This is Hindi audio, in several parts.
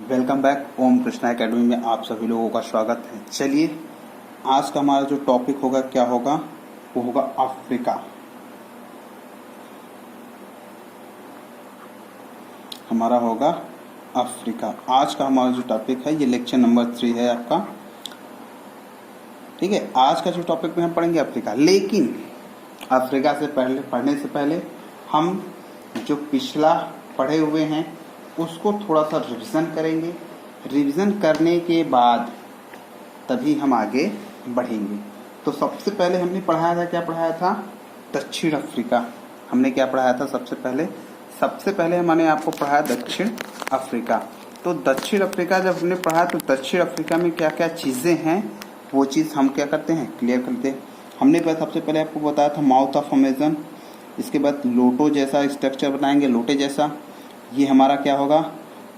Welcome back. Om Krishna academy में आप सभी लोगों का स्वागत है। चलिए, आज का हमारा जो टॉपिक होगा क्या होगा, वो होगा अफ्रीका। हमारा होगा अफ्रीका। आज का हमारा जो टॉपिक है ये लेक्चर नंबर 3 है आपका। ठीक है, आज का जो टॉपिक में हम पढ़ेंगे अफ्रीका। लेकिन अफ्रीका से पढ़ने से पहले हम जो पिछला पढ़े हुए हैं उसको थोड़ा सा रिवीजन करेंगे। रिवीजन करने के बाद तभी हम आगे बढ़ेंगे। तो सबसे पहले हमने पढ़ाया था, क्या पढ़ाया था? दक्षिण अफ्रीका। हमने क्या पढ़ाया था सबसे पहले हमने आपको पढ़ाया दक्षिण अफ्रीका। तो दक्षिण अफ्रीका जब हमने पढ़ा तो दक्षिण अफ्रीका में क्या क्या चीज़ें हैं वो चीज़ हम क्या करते हैं, क्लियर करते हैं। हमने सबसे पहले आपको बताया था माउथ ऑफ अमेजन। इसके बाद लोटो जैसा स्ट्रक्चर बनाएंगे, लोटे जैसा। ये हमारा क्या होगा,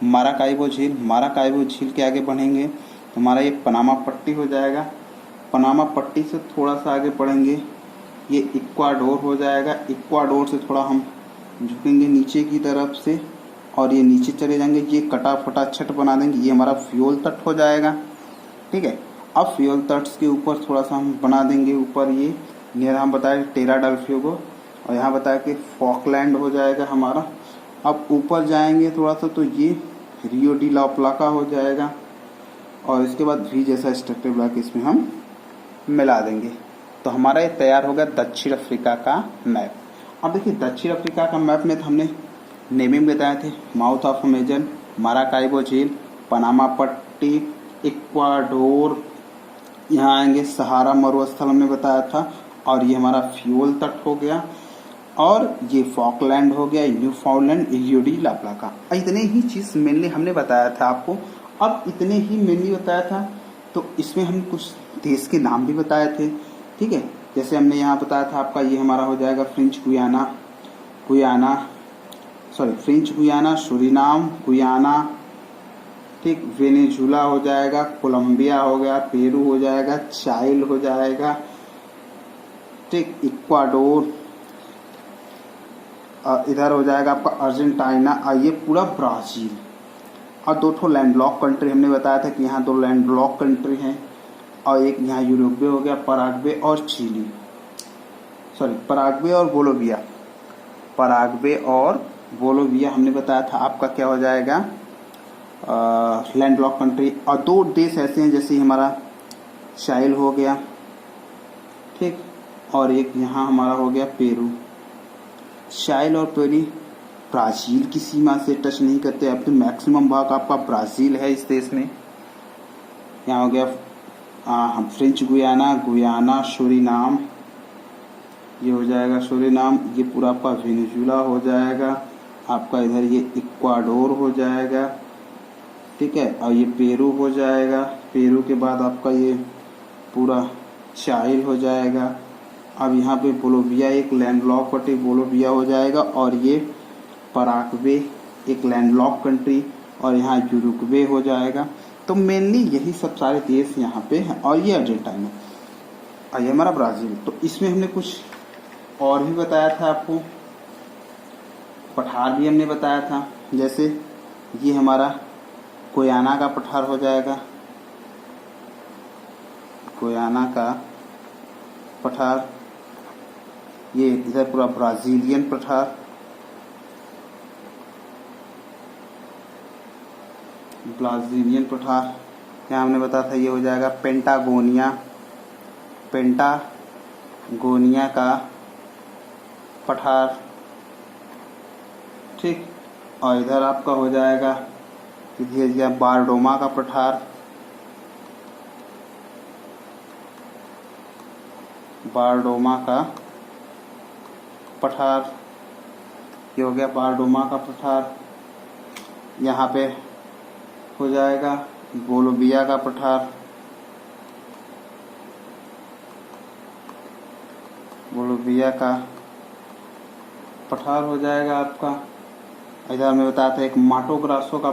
माराकाइबो झील। माराकाइबो झील के आगे बढ़ेंगे तो हमारा ये पनामा पट्टी हो जाएगा। पनामा पट्टी से थोड़ा सा आगे बढ़ेंगे, ये इक्वाडोर हो जाएगा। इक्वाडोर से थोड़ा हम झुकेंगे नीचे की तरफ से और ये नीचे चले जाएंगे, ये कटा फटा छट बना देंगे, ये हमारा फ्यूल तट हो जाएगा। ठीक है, अब फ्यूल तट्स के ऊपर थोड़ा सा हम बना देंगे ऊपर ये नियर हम बताए टेरा डेल फ्यूगो, और यहाँ बताया कि फॉकलैंड हो जाएगा हमारा। अब ऊपर जाएंगे थोड़ा सा तो ये रियो डी ला प्लाका हो जाएगा, और इसके बाद वी जैसा स्ट्रक्चर बना के इसमें हम मिला देंगे। तो हमारा ये तैयार होगा दक्षिण अफ्रीका का मैप। अब देखिए दक्षिण अफ्रीका का मैप में तो हमने नेमिंग बताए थे, माउथ ऑफ अमेजन, माराकाइबो झील, पनामा पट्टी, इक्वाडोर, यहाँ आएंगे सहारा मरुस्थल हमने बताया था, और ये हमारा फ्यूल तट हो गया, और ये फॉकलैंड हो गया, न्यूफाउंडलैंड, रियो डी ला प्लाका। इतने ही चीज़ मेनली हमने बताया था आपको। अब इतने ही मेनली बताया था तो इसमें हम कुछ देश के नाम भी बताए थे। ठीक है, जैसे हमने यहाँ बताया था आपका ये हमारा हो जाएगा फ्रेंच गुयाना, सूरीनाम, गुयाना। ठीक, वेनेजुला हो जाएगा, कोलंबिया हो गया, पेरू हो जाएगा, चाइल हो जाएगा। ठीक, इक्वाडोर, इधर हो जाएगा आपका अर्जेंटीना, और ये पूरा ब्राज़ील। और दो ठो लैंडलॉक कंट्री हमने बताया था कि यहाँ दो लैंडलॉक कंट्री हैं, और एक यहाँ यूरुग्वे हो गया, पराग्वे और चिली, पराग्वे और बोलोविया। पराग्वे और बोलोविया हमने बताया था आपका क्या हो जाएगा, लैंडलॉक कंट्री। और दो देश ऐसे हैं जैसे हमारा चाइल हो गया, ठीक, और एक यहाँ हमारा हो गया पेरू। चाइल और पेरू ब्राज़ील की सीमा से टच नहीं करते, अब तो मैक्सिमम भाग आपका ब्राज़ील है इस देश में। यहाँ हो गया फ्रेंच गुयाना, सूरीनाम, ये हो जाएगा सूरीनाम, ये पूरा आपका वेनेजुला हो जाएगा, आपका इधर ये इक्वाडोर हो जाएगा। ठीक है, और ये पेरू हो जाएगा। पेरू के बाद आपका ये पूरा चाइल हो जाएगा। अब यहाँ पे बोलोविया एक लैंडलॉक कंट्री बोलोविया हो जाएगा, और ये पराग्वे एक लैंडलॉक कंट्री, और यहाँ यूरुग्वे हो जाएगा। तो मेनली यही सब सारे देश यहाँ पे हैं, और ये अर्जेंटीना, और ये हमारा ब्राज़ील। तो इसमें हमने कुछ और भी बताया था आपको, पठार भी हमने बताया था। जैसे ये हमारा गुयाना का पठार हो जाएगा, गुयाना का पठार, ये इधर पूरा ब्राज़ीलियन पठार, यहाँ हमने बताया था ये हो जाएगा पेंटागोनिया का पठार। ठीक, और इधर आपका हो जाएगा बारडोमा का पठार, ये हो गया बारडोमा का पठार। यहाँ पे हो जाएगा बोलोविया का पठार, हो जाएगा आपका। इधर हमें बताया था एक माटो ग्रासो का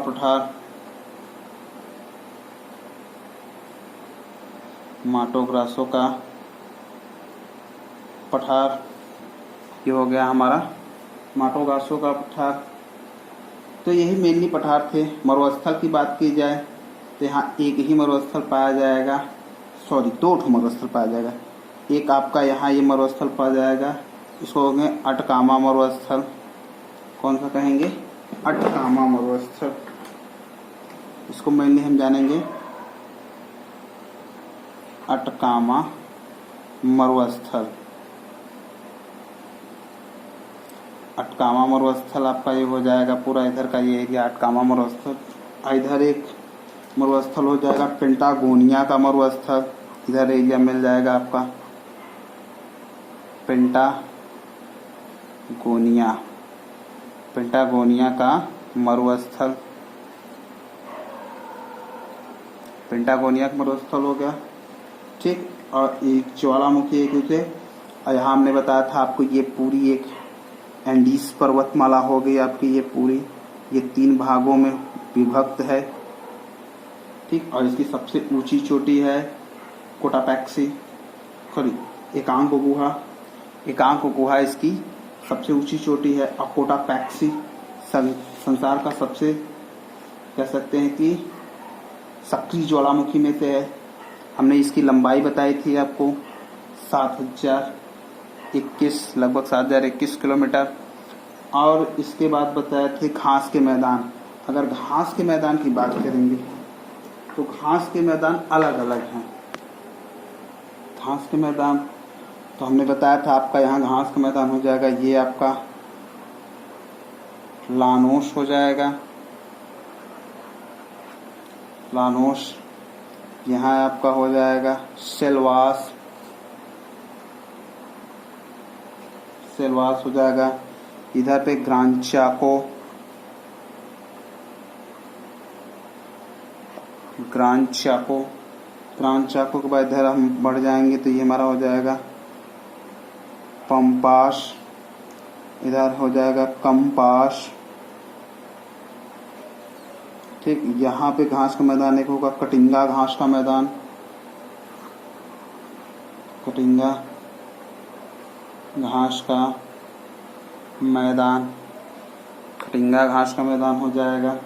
पठार, ये हो गया हमारा माटो ग्रासो का पठार। तो यही मेनली पठार थे। मरुस्थल की बात की जाए तो यहाँ एक ही मरुस्थल पाया जाएगा, सॉरी 2 मरुस्थल पाया जाएगा। एक आपका यहाँ ये मरुस्थल पाया जाएगा, इसको कहेंगे अटकामा मरुस्थल। कौन सा कहेंगे? अटकामा मरुस्थल। इसको मेनली हम जानेंगे अटकामा मरुस्थल। अटकामा मरुस्थल आपका ये हो जाएगा पूरा इधर का ये एरिया अटकामा मरुस्थल। इधर एक मरुस्थल हो जाएगा पेंटागोनिया का मरुस्थल, इधर एरिया मिल जाएगा आपका पेंटागोनिया, पेंटागोनिया का मरुस्थल। पेंटागोनिया का मरुस्थल हो गया, ठीक। और एक ज्वालामुखी एक उसे, और यहाँ हमने बताया था आपको ये पूरी एक एंडीज पर्वतमाला हो गई आपकी, ये पूरी ये 3 भागों में विभक्त है, ठीक। और इसकी सबसे ऊंची चोटी है कोटापैक्सी, सॉरी एकांक गुहा, एकांक गुहा इसकी सबसे ऊंची चोटी है। और कोटापैक्सी संसार का सबसे कह सकते हैं कि सक्रिय ज्वालामुखी में से है। हमने इसकी लंबाई बताई थी आपको 7021 लगभग 7021 किलोमीटर। और इसके बाद बताए थे घास के मैदान। अगर घास के मैदान की बात करेंगे तो घास के मैदान अलग अलग हैं। घास के मैदान तो हमने बताया था आपका यहाँ घास का मैदान हो जाएगा, ये आपका लानोस हो जाएगा, लानोस। यहाँ आपका हो जाएगा सेल्वास, सेल्वास हो जाएगा। इधर पे ग्रांड चाको, ग्रांड चाको, ग्रांड चाको के बाद इधर हम बढ़ जाएंगे तो ये हमारा हो जाएगा पंपास, इधर हो जाएगा कंपास, ठीक। यहाँ पे घास का मैदान एक होगा कटिंगा घास का मैदान, कटिंगा घास का मैदान, कटिंगा घास का मैदान हो जाएगा।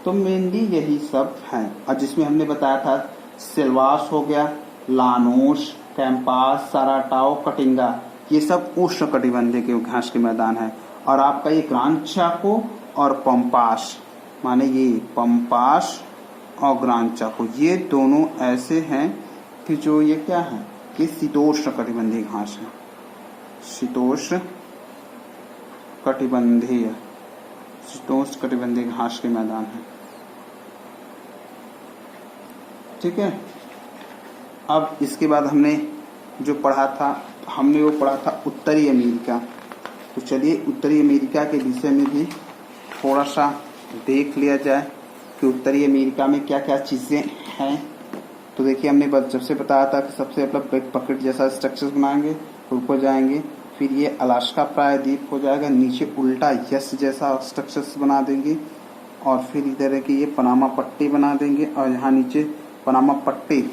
तो मेनली यही सब हैं। और जिसमें हमने बताया था सेल्वास हो गया, लानोस, कैंपास, साराटाओ, कटिंगा, ये सब उष्णकटिबंधीय के घास के मैदान है। और आपका ये ग्रांड चाको और पंपास, माने ये पंपास और ग्रांड चाको, ये दोनों ऐसे हैं कि जो ये क्या है, ये शीतोष्ण कटिबंधीय घास है, शीतोष्ण कटिबंधीय, शीतोष्ण कटिबंधीय घास के मैदान है, ठीक है। अब इसके बाद हमने जो पढ़ा था, हमने वो पढ़ा था उत्तरी अमेरिका। तो चलिए उत्तरी अमेरिका के विषय में भी थोड़ा सा देख लिया जाए कि उत्तरी अमेरिका में क्या क्या चीज़ें हैं। तो देखिए हमने जब से बताया था कि सबसे मतलब पकेट जैसा स्ट्रक्चर बनाएंगे, ऊपर जाएंगे, फिर ये अलास्का प्रायद्वीप हो जाएगा, नीचे उल्टा यस जैसा स्ट्रक्चर्स बना देंगे, और फिर इधर है कि ये पनामा पट्टी बना देंगे, और यहाँ नीचे पनामा पट्टी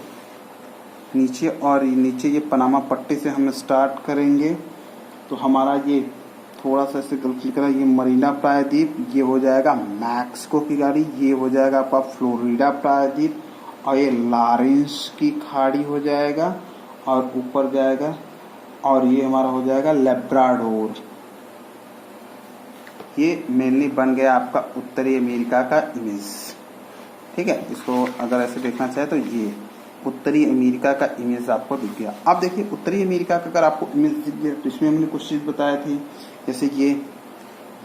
नीचे, और नीचे ये पनामा पट्टी से हम स्टार्ट करेंगे। तो हमारा ये थोड़ा सा ऐसे गलती करा, ये मरीना प्रायद्वीप, ये हो जाएगा मैक्सिको की गाड़ी, ये हो जाएगा आपका फ्लोरिडा प्रायद्वीप, और ये लॉरेंस की खाड़ी हो जाएगा, और ऊपर जाएगा, और ये हमारा हो जाएगा लेब्राडोर। ये मेनली बन गया आपका उत्तरी अमेरिका का इमेज, ठीक है। इसको अगर ऐसे देखना चाहे तो ये उत्तरी अमेरिका का इमेज आपको दिख गया। अब देखिए उत्तरी अमेरिका का अगर आपको इमेज दिख गया तो इसमें हमने कुछ चीज़ बताया थी, जैसे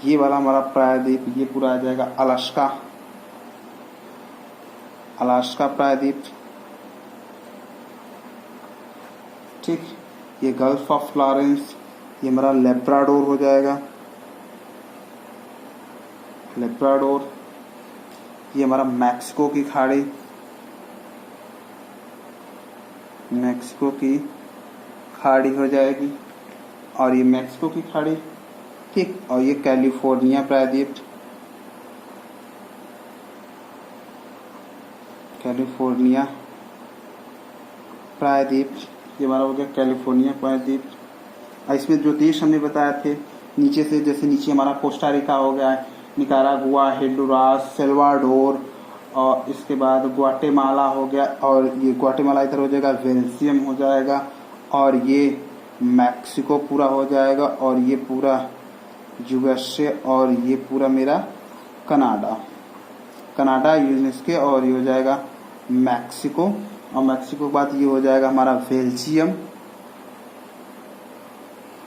ये वाला हमारा प्रायद्वीप, ये पूरा आ जाएगा अलास्का, अलास्का प्रायद्वीप, ठीक। ये गल्फ ऑफ लॉरेंस, ये हमारा लेब्राडोर हो जाएगा, लेब्राडोर। ये हमारा मैक्सिको की खाड़ी, मैक्सिको की खाड़ी हो जाएगी, और ये मैक्सिको की खाड़ी, ठीक। और ये कैलिफोर्निया प्रायद्वीप, कैलिफोर्निया प्रायद्वीप, ये हमारा हो गया कैलिफोर्निया प्रायद्वीप। और इसमें जो देश हमने बताया थे नीचे से, जैसे नीचे हमारा कोस्टा रिका हो गया, निकारागुआ, होंडुरास, सेल्वाडोर, और इसके बाद ग्वाटेमाला हो गया, और ये ग्वाटेमाला इधर हो जाएगा, बेल्जियम हो जाएगा, और ये मैक्सिको पूरा हो जाएगा, और ये पूरा यूएसए, और ये पूरा मेरा कनाडा यूएसए, और ये हो जाएगा मैक्सिको, और मैक्सिको के बाद ये हो जाएगा हमारा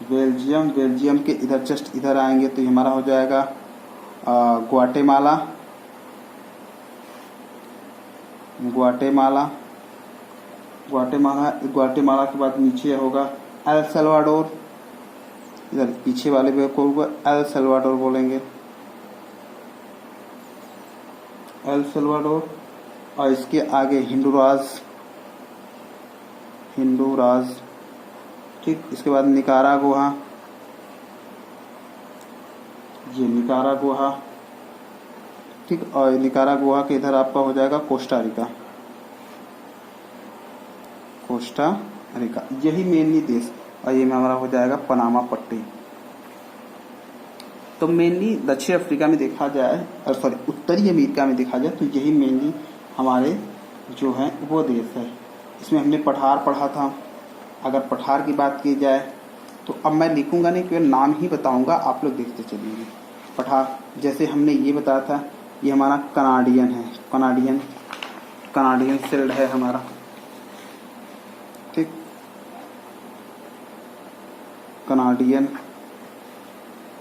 बेल्जियम के इधर जस्ट इधर आएंगे तो ये हमारा हो जाएगा ग्वाटेमाला के बाद नीचे होगा एल सल्वाडोर, इधर पीछे वाले को एल सल्वाडोर बोलेंगे, एल सल्वाडोर, और इसके आगे हिंदुराज, ठीक। इसके बाद निकारागुआ, ये निकारागुआ, ठीक। और निकारागुआ के इधर आपका हो जाएगा कोस्टा रिका, यही मेनली देश, और ये में हमारा हो जाएगा पनामा पट्टी। तो मेनली दक्षिण अफ्रीका में देखा जाए, सॉरी उत्तरी अमेरिका में देखा जाए तो यही मेनली हमारे जो है वो देश है। इसमें हमने पठार पढ़ा था। अगर पठार की बात की जाए तो अब मैं लिखूंगा नहीं, केवल नाम ही बताऊंगा, आप लोग देखते चलिए। पठार जैसे हमने ये बताया था, ये हमारा कनाडियन है, कनाडियन शिल्ड है हमारा, ठीक। कनाडियन,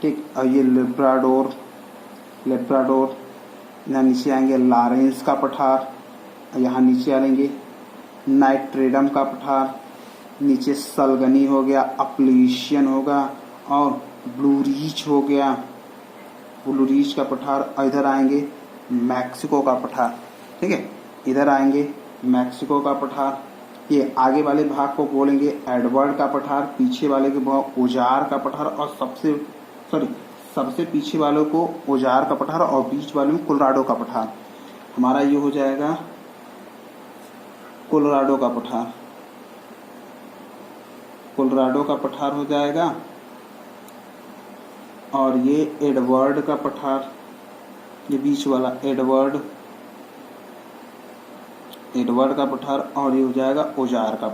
ठीक। और ये लेब्राडोर, यहाँ नीचे आएंगे लॉरेंस का पठार, यहाँ नीचे आएंगे नाइट्रेडम का पठार, नीचे सलगनी हो गया, अपलेशियन होगा, और ब्लू रीच हो गया, ब्लू रीच का पठार, और इधर आएंगे मैक्सिको का पठार, ठीक है। इधर आएंगे मैक्सिको का पठार, ये आगे वाले भाग को बोलेंगे एडवर्ड का पठार, पीछे वाले के भाग ओजार का पठार, और सबसे पीछे वालों को ओजार का पठार, और बीच वाले में कोलोराडो का पठार। हमारा ये हो जाएगा कोलोराडो का पठार हो जाएगा, और ये एडवर्ड का पठार, ये बीच वाला एडवर्ड का पठार, और ये हो जाएगा ओजार का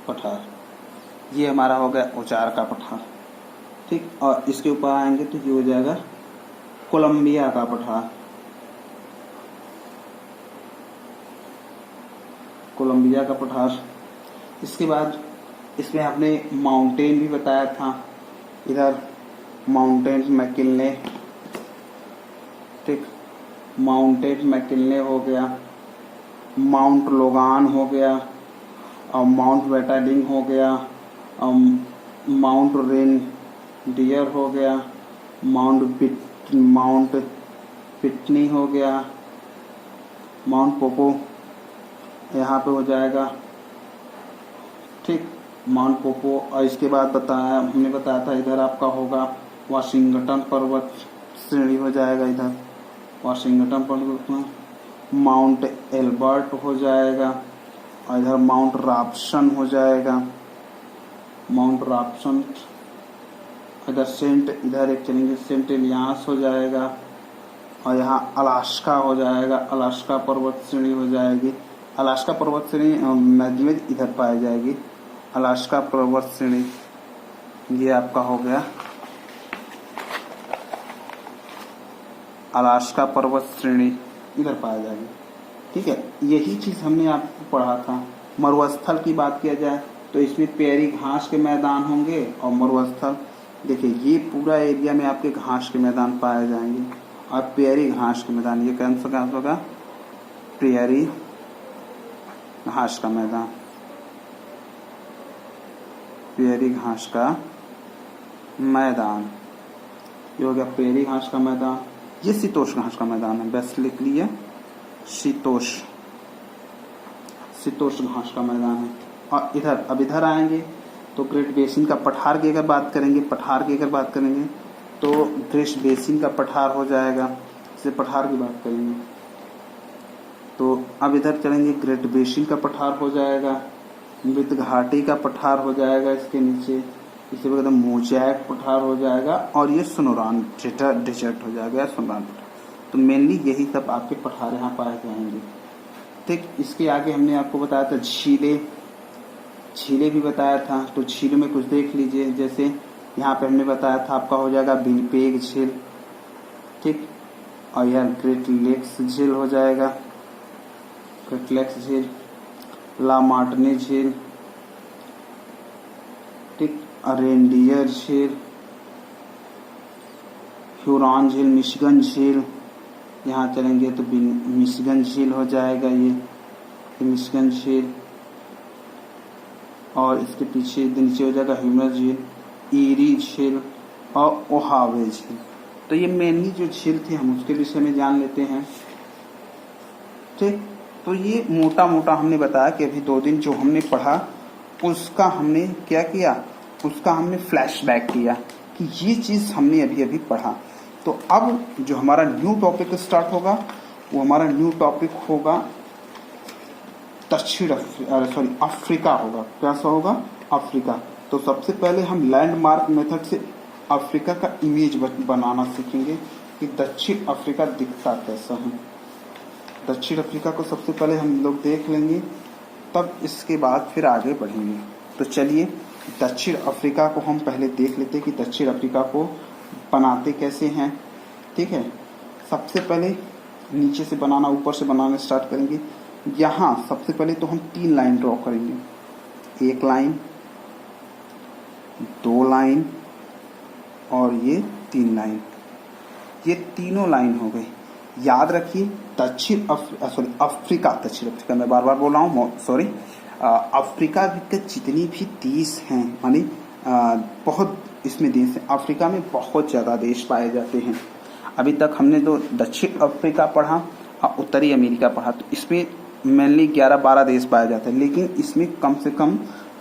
पठार, ये हमारा हो गया ओजार का पठार, ठीक। और इसके ऊपर आएंगे तो ये हो जाएगा कोलंबिया का पठार, इसके बाद इसमें आपने माउंटेन भी बताया था, इधर माउंटेन मैकिन्ले, ठीक। माउंटेन मैकिन्ले हो गया, माउंट लोगान हो गया, और माउंट वेटालिंग हो गया, और माउंट रेन डियर हो गया, माउंट पिटनी हो गया, माउंट पोपो यहाँ पे हो जाएगा, ठीक। माउंट पोपो, और इसके बाद हमने बताया था इधर आपका होगा वाशिंगटन पर्वत श्रेणी हो जाएगा, इधर वाशिंगटन पर्वत में माउंट एल्बर्ट हो जाएगा, और इधर माउंट रॉबसन हो जाएगा, इधर एक चलेंगे सेंट एलियास हो जाएगा, और यहाँ अलास्का हो जाएगा, अलास्का पर्वत श्रेणी हो जाएगी। अलास्का पर्वत श्रेणी में इधर पाई जाएगी, अलास्का पर्वत श्रेणी, ये आपका हो गया अलास्का पर्वत श्रेणी, इधर पाया जाएगी, ठीक है। यही चीज हमने आपको पढ़ा था। मरुस्थल की बात किया जाए तो इसमें प्यारी घास के मैदान होंगे, और मरुस्थल देखिए ये पूरा एरिया में आपके घास के मैदान पाए जाएंगे, और प्यारी घास के मैदान, ये कौन सा घास होगा, प्यारी घास का मैदान, प्यारी घास का मैदान, ये हो गया प्यारी घास का मैदान। ये शीतोष्ण घास का मैदान है, बस लिख लिए शीतोष्ण घास का मैदान है। और इधर आएंगे तो ग्रेट बेसिन का पठार की अगर बात करेंगे तो ग्रेट बेसिन का पठार हो जाएगा, इसे पठार की बात करेंगे तो अब इधर चलेंगे ग्रेट बेसिन का पठार हो जाएगा, मृत घाटी का पठार हो जाएगा इसके नीचे, इसी वक्त मोजैक पठार हो जाएगा, और ये सुनोरान डेजर्ट हो जाएगा, सुनोरान पठार। तो मेनली यही सब आपके पठार यहाँ पाए जाएंगे। ठीक, इसके आगे हमने आपको बताया था झीलें भी बताया था। तो झीलों में कुछ देख लीजिए, जैसे यहाँ पे हमने बताया था आपका हो जाएगा विनिपेग झील, ठीक, और यह ग्रेट लेक्स झील हो जाएगा, ग्रेट लेक्स झील, ला मार्टिने झील, ठीक, रेनडियर झील, ह्यूरॉन झील, मिशिगन झील, यहाँ चलेंगे तो मिशिगन झील हो जाएगा ये मिशिगन झील, और इसके पीछे नीचे हो जाएगा ह्यूमर झील, ईरी झील और ओहावे झील। तो ये मेनली जो झील थी हम उसके विषय में जान लेते हैं। ठीक, तो ये मोटा मोटा हमने बताया कि अभी 2 दिन जो हमने पढ़ा उसका हमने क्या किया, उसका हमने फ्लैशबैक किया कि ये चीज़ हमने अभी अभी पढ़ा। तो अब जो हमारा न्यू टॉपिक स्टार्ट होगा वो हमारा न्यू टॉपिक होगा अफ्रीका होगा। कैसा होगा? अफ्रीका। तो सबसे पहले हम लैंडमार्क मेथड से अफ्रीका का इमेज बनाना सीखेंगे कि दक्षिण अफ्रीका दिखता कैसा है। दक्षिण अफ्रीका को सबसे पहले हम लोग देख लेंगे, तब इसके बाद फिर आगे बढ़ेंगे। तो चलिए दक्षिण अफ्रीका को हम पहले देख लेते हैं कि दक्षिण अफ्रीका को बनाते कैसे हैं। ठीक है, सबसे पहले नीचे से बनाना, ऊपर से बनाना स्टार्ट करेंगे। यहाँ सबसे पहले तो हम 3 लाइन ड्रॉ करेंगे, 1 लाइन, 2 लाइन और ये 3 लाइन। ये तीनों लाइन हो गई। याद रखिए अफ्रीका, दक्षिण अफ्रीका मैं बार बार बोल रहा हूँ, सॉरी, अफ्रीका के जितनी भी देश हैं, मानी बहुत इसमें देश हैं, अफ्रीका में बहुत ज़्यादा देश पाए जाते हैं। अभी तक हमने तो दक्षिण अफ्रीका पढ़ा और उत्तरी अमेरिका पढ़ा, तो इसमें मेनली 11-12 देश पाए जाते हैं, लेकिन इसमें कम से कम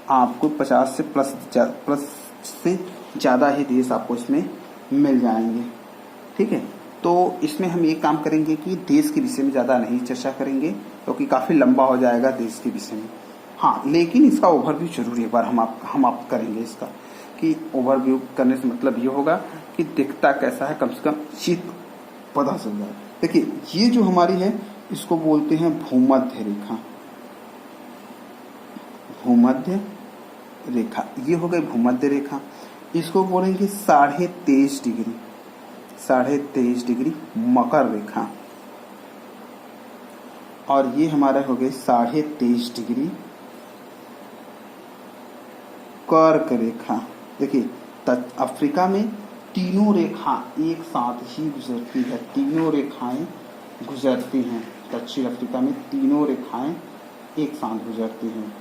आपको 50 से प्लस से ज़्यादा ही देश आपको इसमें मिल जाएंगे। ठीक है, तो इसमें हम एक काम करेंगे कि देश के विषय में ज़्यादा नहीं चर्चा करेंगे क्योंकि काफ़ी लंबा हो जाएगा देश के विषय में। हाँ, लेकिन इसका ओवरव्यू जरूर एक बार हम आप करेंगे इसका, कि ओवरव्यू करने से मतलब ये होगा कि दिखता कैसा है, कम से कम चीज पता चल जाए। देखिए ये जो हमारी है इसको बोलते हैं भूमध्य रेखा। भूमध्य रेखा, ये हो गई भूमध्य रेखा। इसको बोलेंगे 23.5 डिग्री, 23.5 डिग्री मकर रेखा, और ये हमारा हो गई 23.5 डिग्री कर्क रेखा। देखिए अफ्रीका में तीनों रेखा एक साथ ही गुजरती है, तीनों रेखाएं गुजरती हैं। दक्षिण अफ्रीका में तीनों रेखाएं एक साथ गुजरती हैं।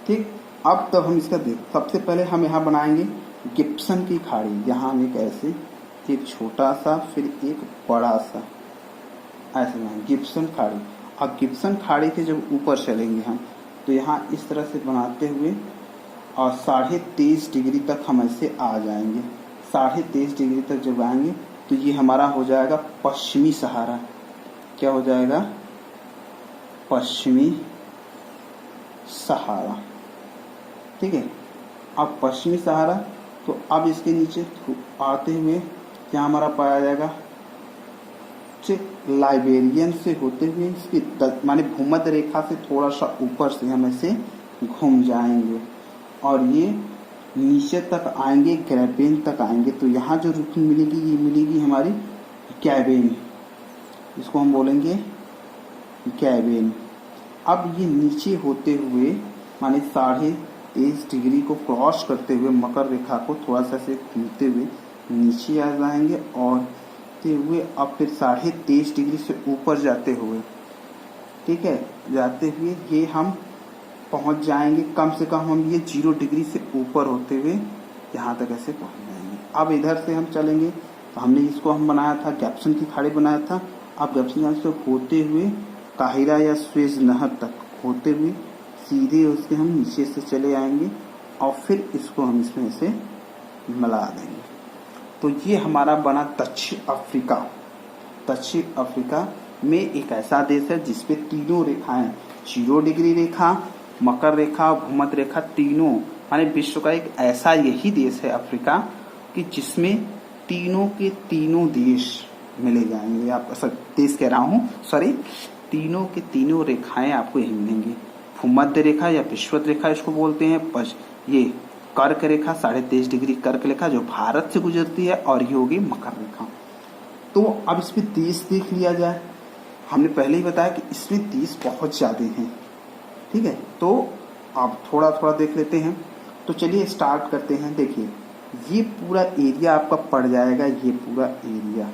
ठीक, अब तब हम इसका देख, सबसे पहले हम यहाँ बनाएंगे गिब्सन की खाड़ी। यहाँ हम एक ऐसे, एक छोटा सा फिर एक बड़ा सा, ऐसे बनाएंगे गिब्सन खाड़ी। अब गिब्सन खाड़ी के जब ऊपर चलेंगे हम, तो यहाँ इस तरह से बनाते हुए और 23.5 डिग्री तक हम ऐसे आ जाएंगे। 23.5 डिग्री तक जब आएंगे तो ये हमारा हो जाएगा पश्चिमी सहारा। क्या हो जाएगा? पश्चिमी सहारा। ठीक है, अब पश्चिमी सहारा, तो अब इसके नीचे आते हुए यहाँ हमारा पाया जाएगा लाइबेरियन से होते हुए इसकी माने भूमध्य रेखा से थोड़ा सा ऊपर से हम ऐसे घूम जाएंगे और ये नीचे तक आएंगे, ग्रैबेन तक आएंगे। तो यहाँ जो रुकनी मिलेगी ये मिलेगी हमारी कैबेन, इसको हम बोलेंगे कैबेन। अब ये नीचे होते हुए माने 23.5 डिग्री को क्रॉस करते हुए मकर रेखा को थोड़ा सा से घूमते हुए नीचे आ जाएंगे और हुए अब फिर 23.5 डिग्री से ऊपर जाते हुए, ठीक है, जाते हुए ये हम पहुंच जाएंगे, कम से कम हम ये 0 डिग्री से ऊपर होते हुए यहाँ तक ऐसे पहुंच जाएंगे। अब इधर से हम चलेंगे तो हमने इसको हम बनाया था, गिब्सन की खाड़ी बनाया था। अब गिब्सन से होते हुए काहिरा या स्वेज नहर तक होते हुए सीधे उसके हम नीचे से चले आएंगे और फिर इसको हम इसमें से मिला देंगे। तो ये हमारा बना दक्षिण अफ्रीका। दक्षिण अफ्रीका में एक ऐसा देश है जिसपे तीनों रेखाएं, 0 डिग्री रेखा, मकर रेखा, भूमध्य रेखा, तीनों, माने विश्व का एक ऐसा यही देश है अफ्रीका कि जिसमें तीनों के तीनों देश मिले जाएंगे। आप देश कह रहा हूँ, सॉरी, तीनों के तीनों रेखाएं आपको यही मिलेंगी। भूमध्य रेखा या विषुवत रेखा इसको बोलते हैं। ये कर्क रेखा 23.5 डिग्री कर्क रेखा जो भारत से गुजरती है, और ये होगी मकर रेखा। तो अब इसमें देश देख लिया जाए। हमने पहले ही बताया कि इसमें देश बहुत ज्यादा हैं, ठीक है। तो आप थोड़ा थोड़ा देख लेते हैं। तो चलिए स्टार्ट करते हैं। देखिए ये पूरा एरिया आपका पड़ जाएगा, ये पूरा एरिया,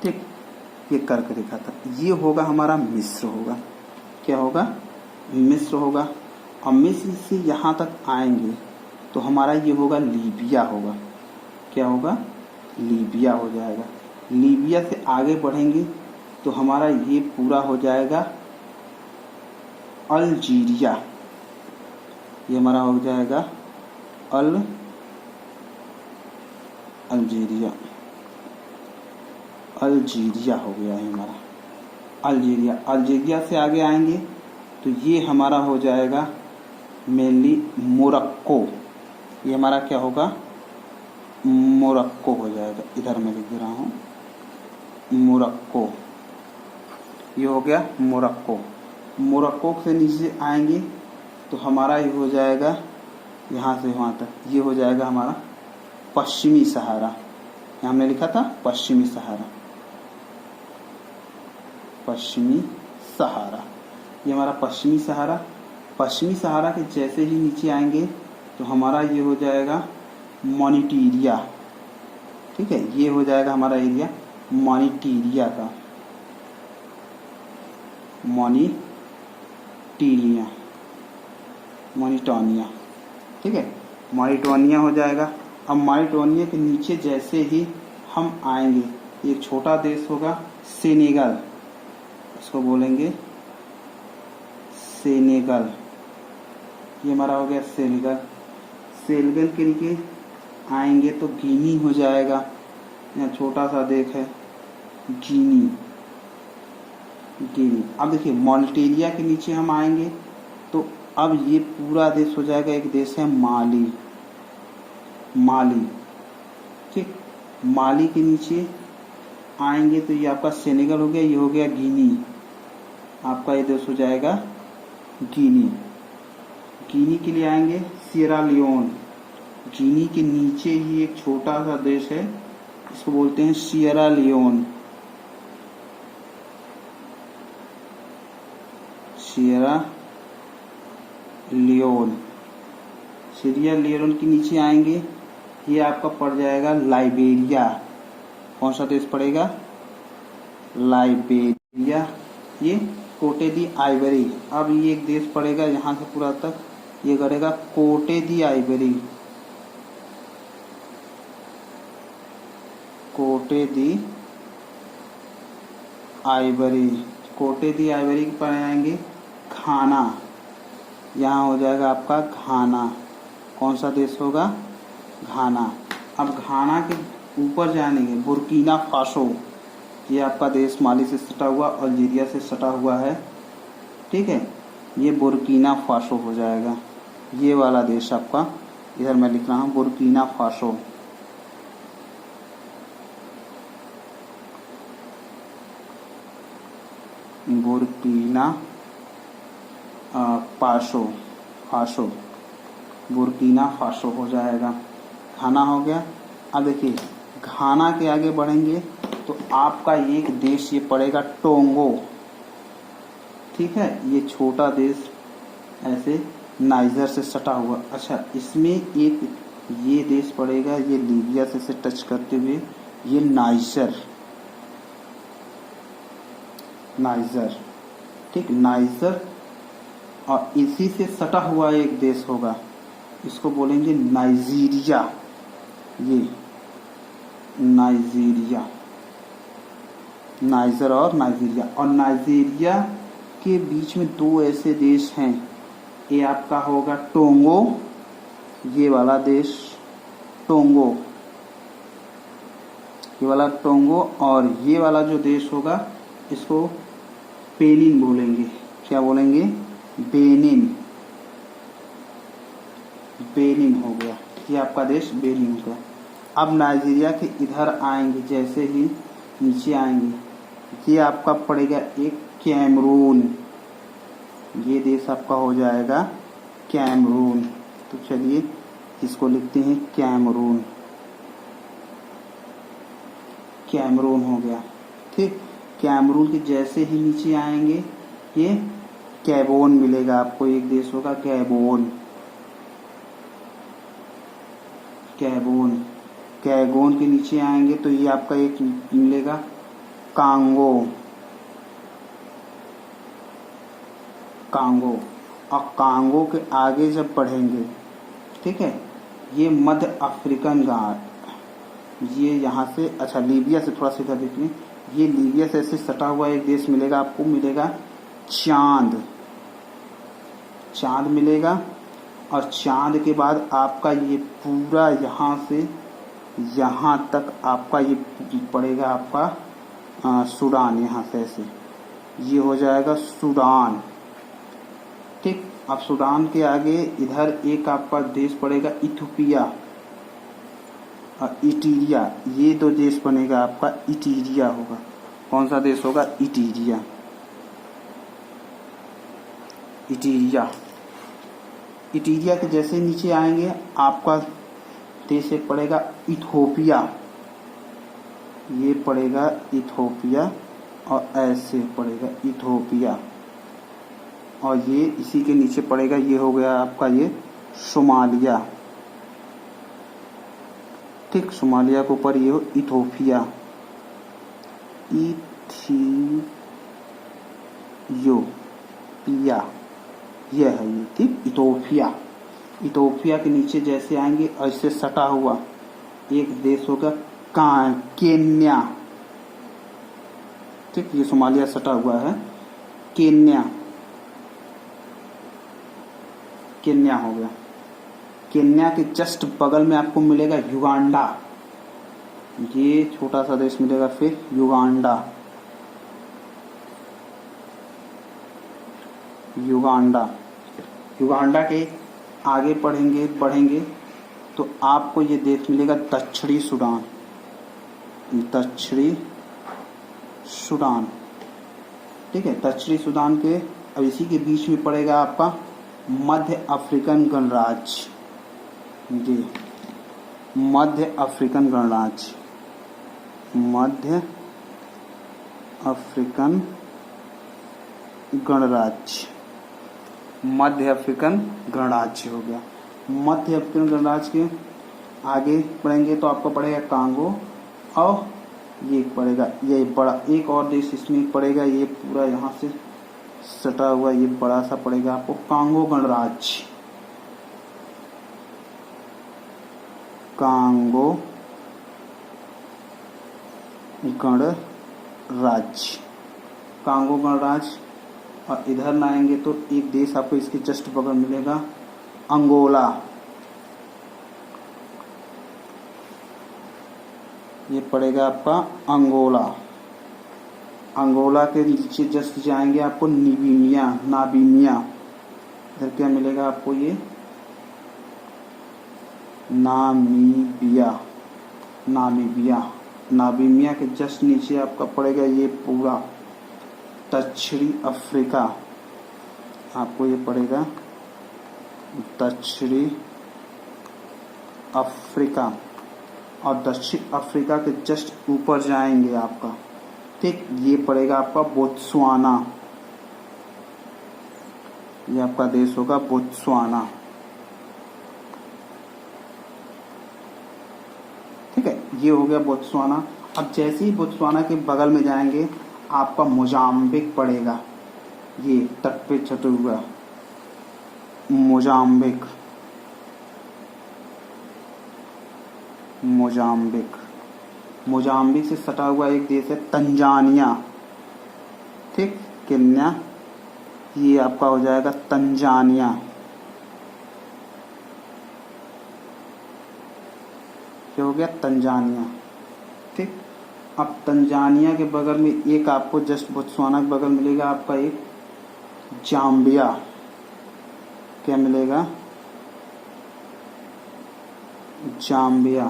ठीक, ये कर्क रेखा था। ये होगा हमारा मिस्र होगा, क्या होगा, मिस्र होगा। और मिस्र से यहाँ तक आएंगे तो हमारा ये होगा लीबिया होगा, क्या होगा, लीबिया हो जाएगा। लीबिया से आगे बढ़ेंगे तो हमारा ये पूरा हो जाएगा अल्जीरिया, ये हमारा हो जाएगा अल्जीरिया, अल्जीरिया हो गया है हमारा अल्जीरिया। अल्जीरिया से आगे आएंगे तो ये हमारा हो जाएगा मेनली मोरक्को, ये हमारा क्या होगा, मोरक्को हो जाएगा। इधर मैं लिख दे रहा हूँ मोरक्को, ये हो गया मोरक्को। मोरक्को से नीचे आएंगे तो हमारा ये हो जाएगा, यहाँ से वहाँ तक ये हो जाएगा हमारा पश्चिमी सहारा। हमने लिखा था पश्चिमी सहारा, पश्चिमी सहारा, ये हमारा पश्चिमी सहारा। पश्चिमी सहारा के जैसे ही नीचे आएंगे तो हमारा ये हो जाएगा मॉनिटेरिया, ठीक है, ये हो जाएगा हमारा एरिया मॉनिटेरिया का, मॉनिटेरिया, मॉनिटोनिया, ठीक है, मॉनिटोनिया हो जाएगा। अब मॉनिटोनिया के नीचे जैसे ही हम आएंगे एक छोटा देश होगा सेनेगल, इसको बोलेंगे सेनेगल, ये हमारा हो गया सेनेगल। सेनेगल के नीचे आएंगे तो गिनी हो जाएगा, यहाँ छोटा सा देश है गिनी, गिनी। अब देखिए मॉनिटेरिया के नीचे हम आएंगे तो अब ये पूरा देश हो जाएगा, एक देश है माली, माली, ठीक। माली के नीचे आएंगे तो ये आपका सेनेगल हो गया, ये हो गया गिनी, आपका ये देश हो जाएगा गिनी। गिनी के लिए आएंगे सियरा लियोन, गिनी के नीचे ही एक छोटा सा देश है, इसको बोलते हैं Sierra Leone, Sierra Leone. Sierra Leone के नीचे आएंगे ये आपका पड़ जाएगा लाइबेरिया, कौन सा देश पड़ेगा, लाइबेरिया। ये कोटे दी आइवरी, अब ये एक देश पड़ेगा यहाँ से पूरा तक, ये करेगा कोटे दी आइवरी, कोटे दी आइवरी। कोटे दी आइवरी पर आएंगे घाना, यहाँ हो जाएगा आपका घाना, कौन सा देश होगा, घाना। अब घाना के ऊपर जाएंगे बुर्किना फासो, ये आपका देश माली से सटा हुआ, अल्जीरिया से सटा हुआ है, ठीक है, ये बुर्किना फासो हो जाएगा, ये वाला देश आपका, इधर मैं लिख रहा हूँ Burkina Faso. Burkina Faso, Faso, Burkina Faso हो जाएगा, घाना हो गया। अब देखिए घाना के आगे बढ़ेंगे तो आपका एक देश ये पड़ेगा टोंगो, ठीक है, ये छोटा देश ऐसे नाइजर से सटा हुआ। अच्छा, इसमें एक ये देश पड़ेगा, ये लीबिया से टच करते हुए, ये नाइजर, नाइजर, ठीक, नाइजर। और इसी से सटा हुआ एक देश होगा, इसको बोलेंगे नाइजीरिया, ये नाइजीरिया, नाइजर और नाइजीरिया। और नाइजीरिया के बीच में दो ऐसे देश हैं, ये आपका होगा टोंगो, ये वाला देश टोंगो, ये वाला टोंगो, और ये वाला जो देश होगा इसको बेनिन बोलेंगे। क्या बोलेंगे? बेनिन। बेनिन हो गया, ये आपका देश बेनिन हो गया। अब नाइजीरिया के इधर आएंगे, जैसे ही नीचे आएंगे, ये आपका पड़ेगा एक कैमरून। ये देश आपका हो जाएगा कैमरून। तो चलिए इसको लिखते हैं कैमरून। कैमरून हो गया, ठीक। कैमरून के जैसे ही नीचे आएंगे, ये गैबोन मिलेगा आपको, एक देश होगा गैबोन। गैबोन। गैबोन के नीचे आएंगे तो ये आपका एक मिलेगा कांगो। कांगो। और कांगो के आगे जब बढ़ेंगे, ठीक है, ये मध्य अफ्रीकन घाट, ये यहाँ से, अच्छा लीबिया से थोड़ा सीधा देख लें, ये लीबिया से ऐसे सटा हुआ एक देश मिलेगा आपको, मिलेगा चांद। चांद मिलेगा, और चांद के बाद आपका ये पूरा यहाँ से यहाँ तक आपका ये पड़ेगा आपका सूडान। यहाँ से ऐसे ये हो जाएगा सूडान, ठीक। अब सूडान के आगे इधर एक आपका देश पड़ेगा इथियोपिया और इटीरिया। ये दो देश बनेगा आपका, इटीरिया होगा। कौन सा देश होगा? इटीरिया। इटीरिया। इटीरिया के जैसे नीचे आएंगे आपका देश एक पड़ेगा इथोपिया। ये पड़ेगा इथोपिया, और ऐसे पड़ेगा इथोपिया, और ये इसी के नीचे पड़ेगा, ये हो गया आपका ये सोमालिया, ठीक। सोमालिया के ऊपर ये हो इथोपिया। इथियोपिया ये है ये, ठीक। इथोपिया। इथोपिया के नीचे जैसे आएंगे ऐसे सटा हुआ एक देश होगा केन्या, ठीक। ये सोमालिया सटा हुआ है, केन्या। केन्या हो गया। केन्या के जस्ट बगल में आपको मिलेगा युगांडा। ये छोटा सा देश मिलेगा फिर युगांडा। युगांडा। युगांडा के आगे बढ़ेंगे तो आपको ये देश मिलेगा दक्षिणी सूडान। दक्षिणी सूडान, ठीक है। दक्षिणी सूडान के अब इसी के बीच में पड़ेगा आपका मध्य अफ्रीकन गणराज्य। जी, मध्य अफ्रीकन गणराज्य। मध्य अफ्रीकन गणराज्य। मध्य अफ्रीकन गणराज्य हो गया। मध्य अफ्रीकन गणराज्य के आगे बढ़ेंगे तो आपको पड़ेगा कांगो, और ये पड़ेगा, ये बड़ा एक और देश इसमें पड़ेगा, ये पूरा यहाँ से सटा हुआ ये बड़ा सा पड़ेगा आपको कांगो गणराज्य। कांगो गणराज्य। कांगो गणराज्य। और इधर ना आएंगे तो एक देश आपको इसके जस्ट बगल मिलेगा अंगोला। ये पड़ेगा आपका अंगोला। अंगोला के नीचे जस्ट जाएंगे आपको नामीबिया। इधर क्या मिलेगा आपको? ये नामीबिया के जस्ट नीचे आपका पड़ेगा ये पूरा दक्षिणी अफ्रीका। आपको ये पड़ेगा दक्षिणी अफ्रीका। और दक्षिण अफ्रीका के जस्ट ऊपर जाएंगे आपका, ठीक, ये पड़ेगा आपका बोत्सवाना। ये आपका देश होगा बोत्सवाना, ठीक है। ये हो गया बोत्सवाना। अब जैसे ही बोत्सवाना के बगल में जाएंगे आपका मोजाम्बिक पड़ेगा। ये तट पे छटा हुआ मोजाम्बिक। मोजाम्बिक से सटा हुआ एक देश है तंजानिया, ठीक। केन्या, ये आपका हो जाएगा तंजानिया। क्या हो गया? तंजानिया, ठीक। अब तंजानिया के बगल में एक आपको जस्ट बोत्सवाना के बगल मिलेगा आपका एक जाम्बिया। क्या मिलेगा? जाम्बिया।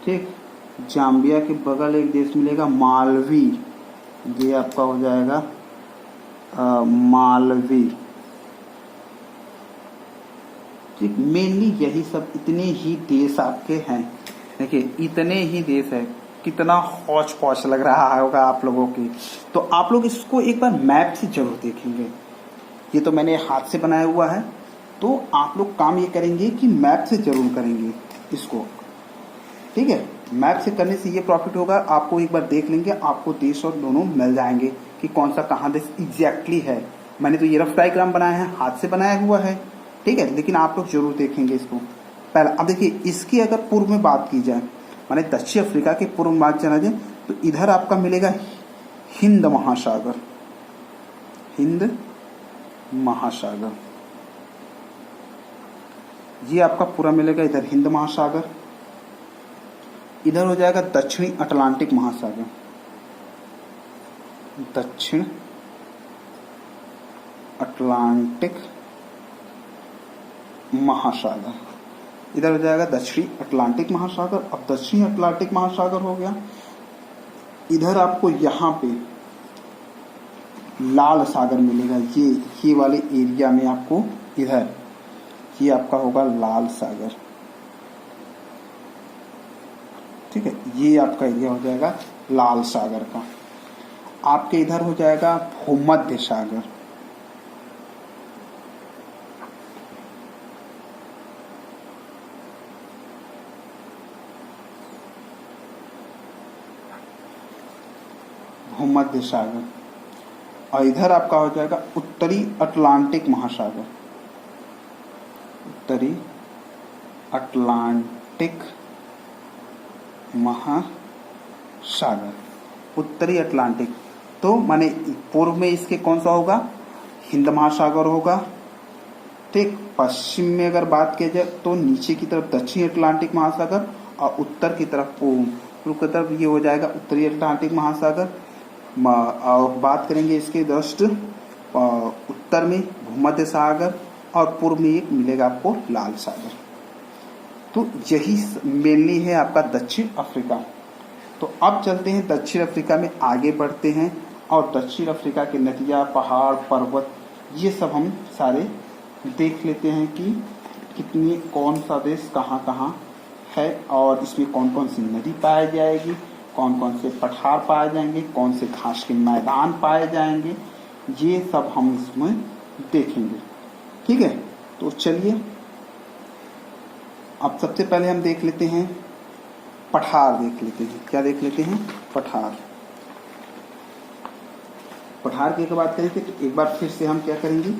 ठीक, जाम्बिया के बगल एक देश मिलेगा मालवी। ये आपका हो जाएगा मालवी। ठीक, मेनली यही सब इतने ही देश आपके हैं। देखिए इतने ही देश है, कितना हौच पौच लग रहा होगा आप लोगों की। तो आप लोग इसको एक बार मैप से जरूर देखेंगे। ये तो मैंने हाथ से बनाया हुआ है, तो आप लोग काम ये करेंगे कि मैप से जरूर करेंगे इसको। ठीक है, मैप से करने से ये प्रॉफिट होगा, आपको एक बार देख लेंगे, आपको देश और दोनों मिल जाएंगे कि कौन सा कहाँ देश एग्जैक्टली है। मैंने तो ये रफ डायग्राम बनाया है, हाथ से बनाया हुआ है। ठीक है, लेकिन आप लोग जरूर देखेंगे इसको पहले। अब देखिए इसकी अगर पूर्व में बात की जाए, माने दक्षिण अफ्रीका के पूर्व में बात चला जाए, तो इधर आपका मिलेगा हिंद महासागर। हिंद महासागर ये आपका पूरा मिलेगा इधर हिंद महासागर। इधर हो जाएगा दक्षिणी अटलांटिक महासागर। दक्षिण अटलांटिक महासागर इधर हो जाएगा दक्षिणी अटलांटिक महासागर। अब दक्षिणी अटलांटिक महासागर हो गया, इधर आपको यहाँ पे लाल सागर मिलेगा। ये वाले एरिया में आपको इधर ये आपका होगा लाल सागर। ठीक है, ये आपका एरिया हो जाएगा लाल सागर का। आपके इधर हो जाएगा भूमध्य सागर। भूमध्य सागर। और इधर आपका हो जाएगा उत्तरी अटलांटिक महासागर। उत्तरी अटलांटिक महासागर। उत्तरी अटलांटिक तो माने पूर्व में इसके कौन सा होगा? हिंद महासागर होगा। ठीक, पश्चिम में अगर बात की जाए तो नीचे की तरफ दक्षिणी अटलांटिक महासागर, और उत्तर की तरफ पूर्व की तरफ ये हो जाएगा उत्तरी अटलांटिक महासागर। और बात करेंगे इसके जस्ट उत्तर में भूमध्य सागर, और पूर्व में एक मिलेगा आपको लाल सागर। तो यही मेनली है आपका दक्षिण अफ्रीका। तो अब चलते हैं दक्षिण अफ्रीका में, आगे बढ़ते हैं, और दक्षिण अफ्रीका के नदियाँ, पहाड़, पर्वत, ये सब हम सारे देख लेते हैं कि कितनी कौन सा देश कहाँ कहाँ है, और इसमें कौन कौन सी नदी पाई जाएगी, कौन कौन से पठार पाए जाएंगे, कौन से घास के मैदान पाए जाएंगे, ये सब हम इसमें देखेंगे। ठीक है, तो चलिए अब सबसे पहले हम देख लेते हैं पठार। देख लेते हैं, क्या देख लेते हैं? पठार। पठार की बात करेंगे तो एक बार फिर से हम क्या करेंगे,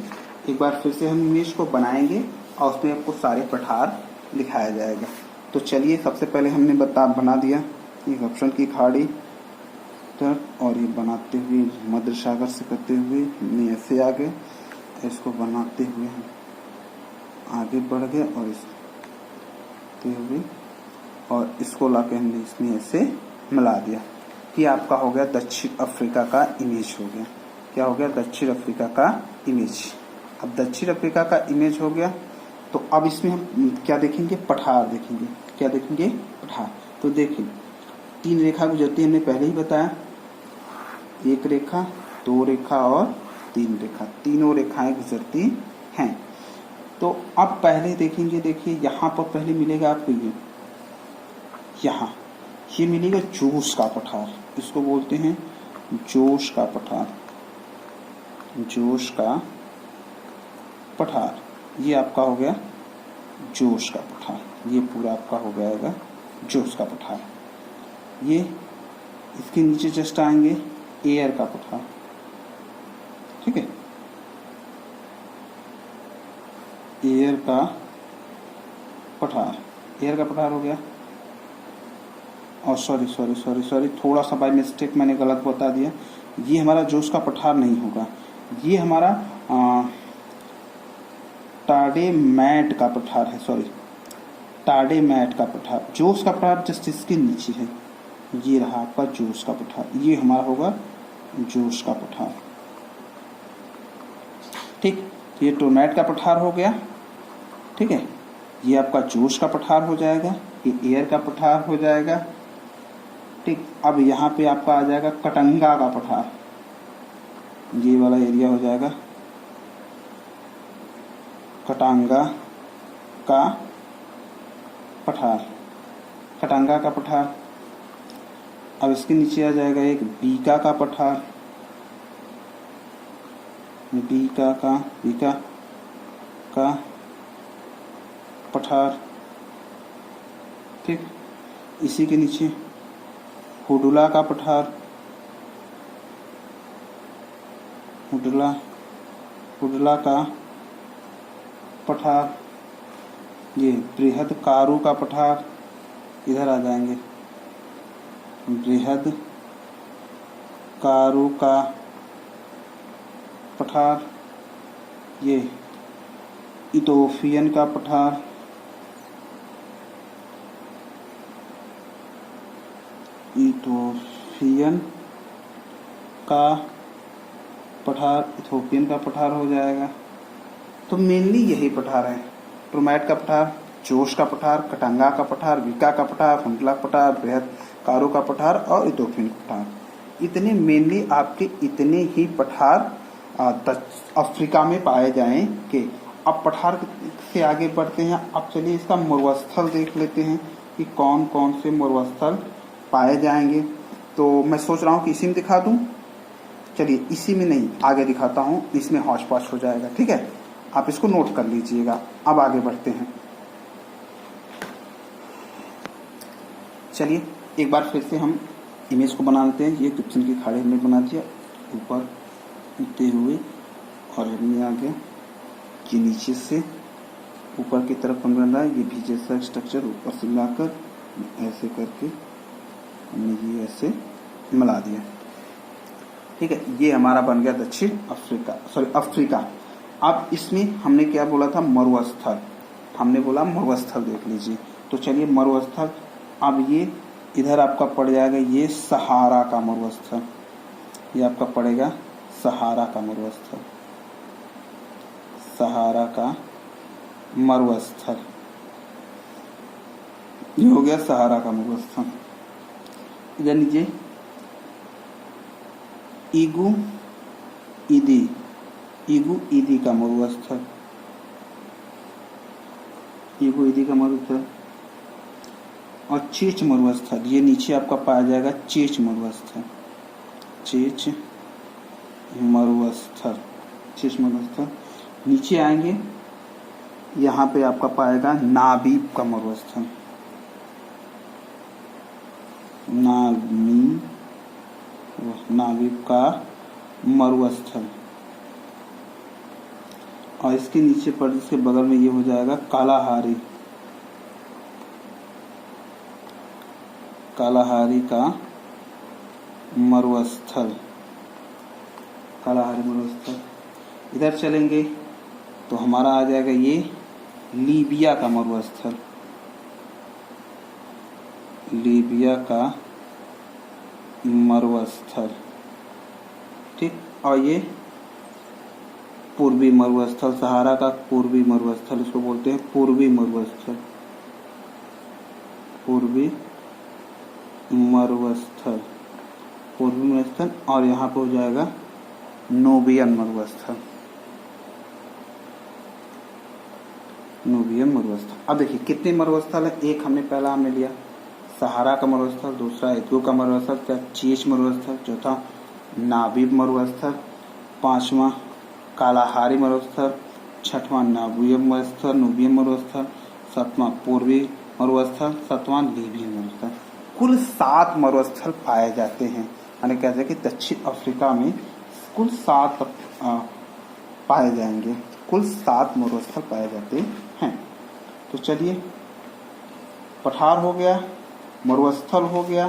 एक बार फिर से हम इमेज को बनाएंगे और उसमें आपको सारे पठार दिखाया जाएगा। तो चलिए सबसे पहले हमने बना दिया एक ऑप्शन की खाड़ी तर, और ये बनाते हुए मध्य सागर से करते हुए हमने ऐसे आगे इसको बनाते हुए हम आगे बढ़ गए, और इसते हुए और इसको लाके हमने इसमें ऐसे मिला दिया। ये आपका हो गया दक्षिण अफ्रीका का इमेज हो गया। क्या हो गया? दक्षिण अफ्रीका का इमेज। अब दक्षिण अफ्रीका का इमेज हो गया, तो अब इसमें हम क्या देखेंगे? पठार देखेंगे। क्या देखेंगे? पठार। तो देखिए 3 रेखा गुजरती है, हमने पहले ही बताया, 1 रेखा, 2 रेखा और 3 रेखा, तीनों रेखाएं गुजरती हैं। तो अब पहले देखेंगे, देखिए यहाँ पर पहले मिलेगा आपको ये मिलेगा जोश का पठार। इसको बोलते हैं जोश का पठार। जोश का पठार ये आपका हो गया जोश का पठार। ये पूरा आपका हो जाएगा जोश का पठार। ये इसके नीचे जस्ट आएंगे एयर का पठार। ठीक है, एयर का पठार। एयर का पठार हो गया। और सॉरी थोड़ा सा बाय मिस्टेक मैंने गलत बता दिया। ये हमारा जोश का पठार नहीं होगा, ये हमारा टाडे मैट का पठार है। सॉरी, टाडे मैट का पठार। जोश का पठार जस्ट इसके नीचे है, ये रहा आपका जोश का पठार, ये हमारा होगा जोश का पठार। ठीक, तो ये टोर्नेट का पठार हो गया। ठीक है, ये आपका जोश का पठार हो जाएगा, ये एयर का पठार हो जाएगा। ठीक, अब यहाँ पे आपका आ जाएगा कटंगा का पठार, ये वाला एरिया हो जाएगा कटांगा का पठार, कटांगा का पठार। अब इसके नीचे आ जाएगा एक बीका का पठार, बीका का पठार। ठीक, इसी के नीचे हुडुला का पठार, हुडुला का पठार। ये बृहद कारू का पठार, इधर आ जाएंगे, बृहद कारू का पठार। ये इथोपियन का पठार, इथोपियन का पठार, इथोपियन का पठार हो जाएगा। तो मेनली यही पठार है, टोर्नेट का पठार, जोश का पठार, कटांगा का पठार, बीका का पठार, हुडुला का पठार, बृहद कारू का पठार और इथोपियन का पठार। इतने मेनली आपके इतने ही पठार अफ्रीका में पाए जाएंगे। अब पठार से आगे बढ़ते हैं। अब चलिए इसका मरुस्थल देख लेते हैं कि कौन कौन से मरुस्थल पाए जाएंगे। तो मैं सोच रहा हूँ कि इसी में दिखा दूं। चलिए इसी में नहीं, आगे दिखाता हूँ, इसमें हौच पौच हो जाएगा। ठीक है, आप इसको नोट कर लीजिएगा। अब आगे बढ़ते हैं। चलिए एक बार फिर से हम इमेज को बना लेते हैं। ये गिब्सन की खाड़ी हमने बना दिया, ऊपर उठते हुए, और हमने आगे ये नीचे से ऊपर की तरफ बन रहा है। ये भी जैसा स्ट्रक्चर ऊपर से मिलाकर ऐसे करके हमने ये ऐसे मिला दिया। ठीक है, ये हमारा बन गया दक्षिण अफ्रीका। अब इसमें हमने क्या बोला था, मरुस्थल। हमने बोला मरुस्थल देख लीजिए। तो चलिए मरुस्थल, अब ये इधर आपका पड़ जाएगा ये सहारा का मरुस्थल, ये आपका पड़ेगा सहारा का मरुस्थल, सहारा का मरुस्थल, ये हो गया सहारा का मरुस्थल। इधर नीचे इगू ईदी का मरुस्थल, इगू ईदी का मरुस्थल और चेच मरुस्थल, ये नीचे आपका पाया जाएगा चेच मरुस्थल, चेच मरुस्थल। नीचे आएंगे, यहाँ पे आपका पाएगा नाबीब का मरुस्थल, नाबीब का मरुस्थल। और इसके नीचे पर इसके बगल में ये हो जाएगा कालाहारी का मरुस्थल, कालाहारी मरुस्थल। इधर चलेंगे तो हमारा आ जाएगा ये लीबिया का मरुस्थल, लीबिया का मरुस्थल। ठीक, और ये पूर्वी मरुस्थल, सहारा का पूर्वी मरुस्थल, इसको बोलते हैं पूर्वी मरुस्थल, पूर्वी मरुस्थल। और यहाँ पे हो जाएगा नूबियन मरुस्थल, नूबियन मरुस्थल। अब देखिए कितने मरुस्थल है। एक हमने पहला हमने लिया सहारा का मरुस्थल, दूसरा इथो का मरुस्थल, चेच मरुस्थल, चौथा नाबीब मरुस्थल, पांचवा कालाहारी मरुस्थल, छठवां नूबियन मरुस्थल, सातवां पूर्वी मरुस्थल, सातवां लीबियन मरुस्थल। कुल 7 मरुस्थल पाए जाते हैं। यानी कहते हैं कि दक्षिण अफ्रीका में कुल 7 पाए जाएंगे, कुल 7 मरुस्थल पाए जाते हैं। तो चलिए पठार हो गया, मरुस्थल हो गया।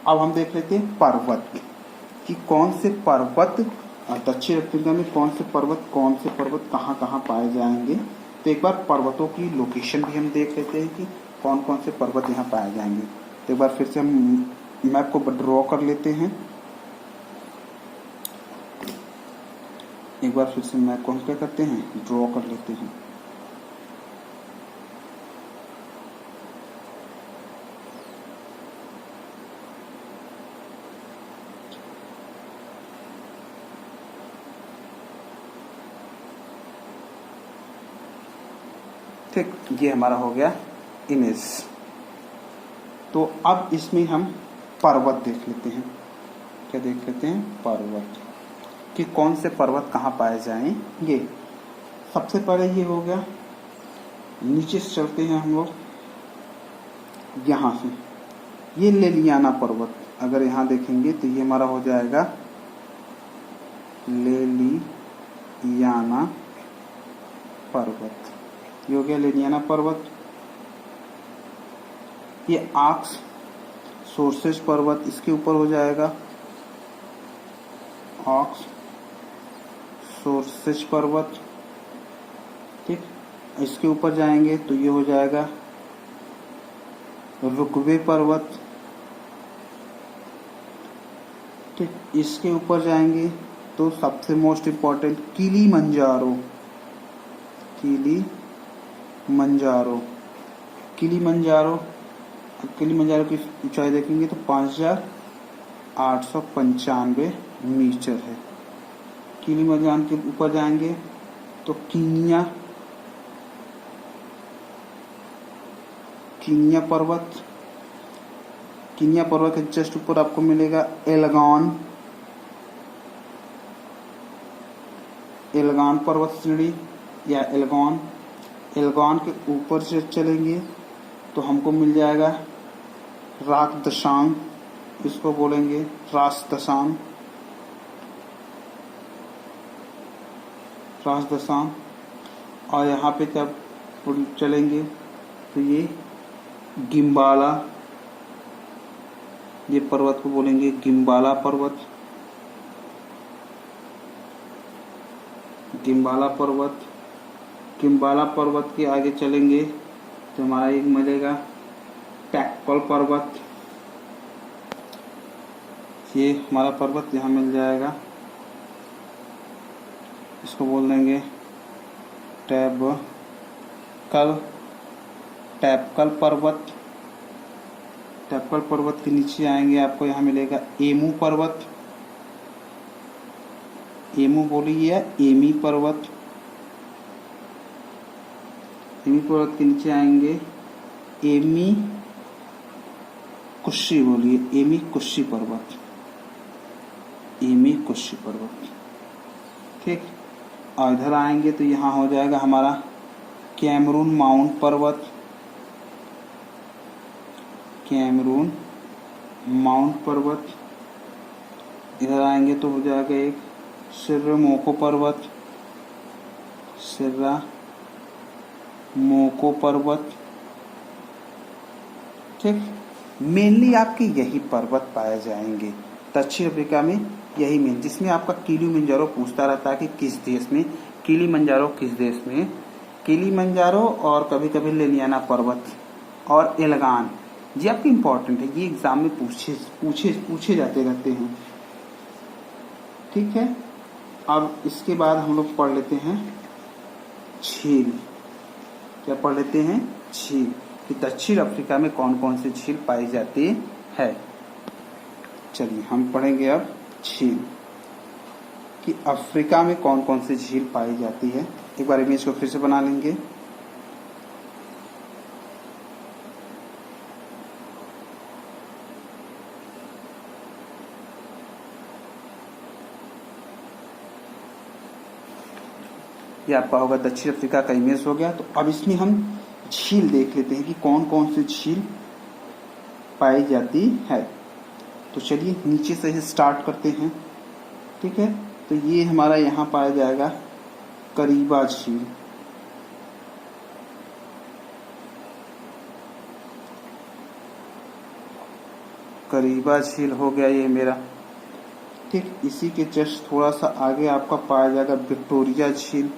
अब हम देख लेते हैं पर्वत कि कौन से पर्वत दक्षिण अफ्रीका में कौन से पर्वत कहाँ कहाँ पाए जाएंगे। तो एक बार पर्वतों की लोकेशन भी हम देख लेते हैं कि कौन कौन से पर्वत यहाँ पाए जाएंगे। तो एक बार फिर से हम मैप को ड्रॉ कर लेते हैं। एक बार फिर से मैप को हम क्या करते हैं, ड्रॉ कर लेते हैं। ठीक, ये हमारा हो गया इमेज। तो अब इसमें हम पर्वत देख लेते हैं। क्या देख लेते हैं, पर्वत, कि कौन से पर्वत कहाँ पाए जाएंगे। सबसे पहले ये हो गया, नीचे से चलते हैं हम लोग यहाँ से, ये लेलियाना पर्वत। अगर यहाँ देखेंगे तो ये हमारा हो जाएगा लेलियाना पर्वत। ये हो गया लेलियाना पर्वत। ये आक्स सोर्सेज पर्वत इसके ऊपर हो जाएगा, आक्स सोर्सेज पर्वत। ठीक, इसके ऊपर जाएंगे तो ये हो जाएगा रुकवे पर्वत। ठीक, इसके ऊपर जाएंगे तो सबसे most important Kilimanjaro. Kilimanjaro Kilimanjaro की ऊंचाई देखेंगे तो 5895 मीटर है। किलीमंजारो के ऊपर जाएंगे तो कीनिया पर्वत के जस्ट ऊपर आपको मिलेगा एल्गॉन पर्वत श्रेणी या एल्गॉन के ऊपर से चलेंगे तो हमको मिल जाएगा राजदशांग, इसको बोलेंगे राजदशांग। और यहाँ पे जब चलेंगे तो ये गिम्बाला, ये पर्वत को बोलेंगे गिम्बाला पर्वत। गिम्बाला पर्वत के आगे चलेंगे तो हमारा एक मिलेगा टैक्कल पर्वत। ये हमारा पर्वत यहाँ मिल जाएगा, इसको बोल देंगे टैपकल पर्वत। टैपकल पर्वत के नीचे आएंगे आपको यहाँ मिलेगा एमू पर्वत। एमू बोलिए या एमी पर्वत। एमी पर्वत के नीचे आएंगे एमी कुशी, बोलिए एमी कुशी पर्वत। ठीक, और इधर आएंगे तो यहाँ हो जाएगा हमारा कैमरून माउंट पर्वत। इधर आएंगे तो हो जाएगा एक सिर्रामोको पर्वत। ठीक, मेनली आपके यही पर्वत पाए जाएंगे दक्षिण अफ्रीका में, यही मेन, जिसमें आपका किलीमंजारो पूछता रहता है कि किस देश में, किलीमंजारो और कभी कभी लेलियाना पर्वत और एल्गॉन, ये आपके इम्पोर्टेंट है, ये एग्जाम में पूछे जाते रहते हैं। ठीक है, अब इसके बाद हम लोग पढ़ लेते हैं झील। क्या पढ़ लेते हैं, झील, कि दक्षिण अफ्रीका में कौन कौन से झील पाई जाती है। चलिए हम पढ़ेंगे अब झील, कि अफ्रीका में कौन कौन से झील पाई जाती है। एक बार इमेज को फिर से बना लेंगे। ये आपका होगा दक्षिण अफ्रीका का इमेज हो गया। तो अब इसमें हम झील देख लेते हैं कि कौन कौन सी झील पाई जाती है। तो चलिए नीचे से ही स्टार्ट करते हैं। ठीक है, तो ये हमारा यहाँ पाया जाएगा करीबा झील। करीबा झील हो गया ये मेरा। ठीक, इसी के जस्ट थोड़ा सा आगे आपका पाया जाएगा विक्टोरिया झील।